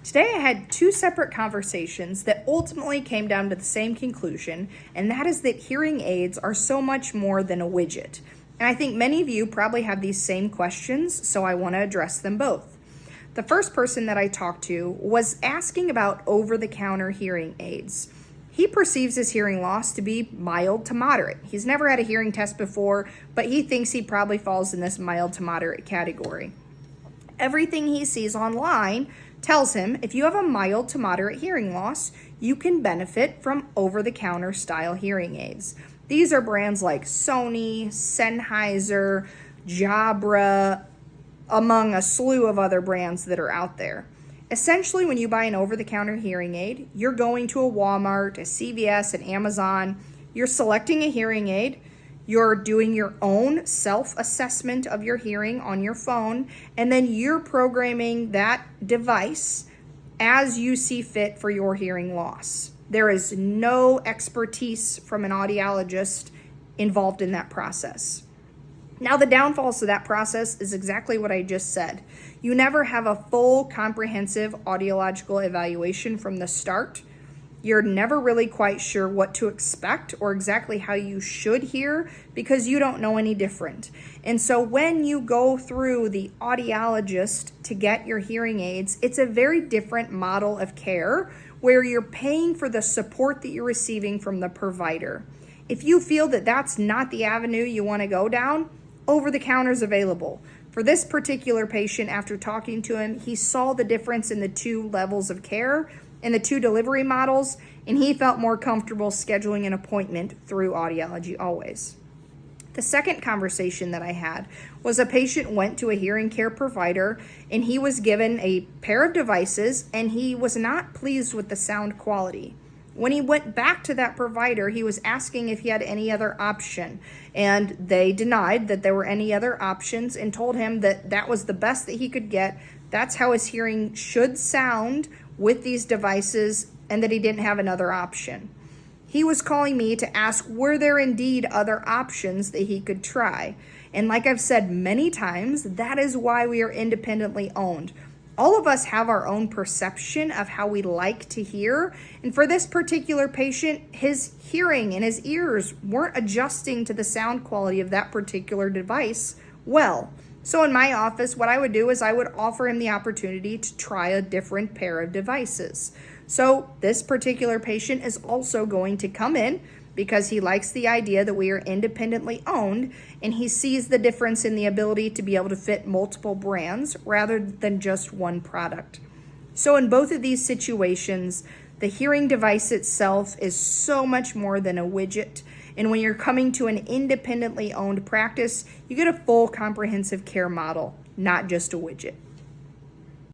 Today I had two separate conversations that ultimately came down to the same conclusion, and that is that hearing aids are so much more than a widget. And I think many of you probably have these same questions, so I want to address them both. The first person that I talked to was asking about over-the-counter hearing aids. He perceives his hearing loss to be mild to moderate. He's never had a hearing test before, but he thinks he probably falls in this mild to moderate category. Everything he sees online tells him if you have a mild to moderate hearing loss, you can benefit from over-the-counter style hearing aids. These are brands like Sony, Sennheiser, Jabra, among a slew of other brands that are out there. Essentially, when you buy an over-the-counter hearing aid, you're going to a Walmart, a CVS, an Amazon, you're selecting a hearing aid, you're doing your own self-assessment of your hearing on your phone, and then you're programming that device as you see fit for your hearing loss. There is no expertise from an audiologist involved in that process. Now, the downfalls to that process is exactly what I just said. You never have a full, comprehensive audiological evaluation from the start. You're never really quite sure what to expect or exactly how you should hear because you don't know any different. And so when you go through the audiologist to get your hearing aids, it's a very different model of care where you're paying for the support that you're receiving from the provider. If you feel that that's not the avenue you want to go down, over-the-counter is available. For this particular patient, after talking to him, he saw the difference in the two levels of care and the two delivery models, and he felt more comfortable scheduling an appointment through Audiology Always. The second conversation that I had was a patient went to a hearing care provider and he was given a pair of devices and he was not pleased with the sound quality. When he went back to that provider, he was asking if he had any other option, and they denied that there were any other options and told him that that was the best that he could get. That's how his hearing should sound with these devices, and that he didn't have another option. He was calling me to ask, were there indeed other options that he could try? And like I've said many times, that is why we are independently owned. All of us have our own perception of how we like to hear. And for this particular patient, his hearing and his ears weren't adjusting to the sound quality of that particular device well. So in my office, what I would do is I would offer him the opportunity to try a different pair of devices. So this particular patient is also going to come in because he likes the idea that we are independently owned, and he sees the difference in the ability to be able to fit multiple brands rather than just one product. So in both of these situations, the hearing device itself is so much more than a widget. And when you're coming to an independently owned practice, you get a full comprehensive care model, not just a widget.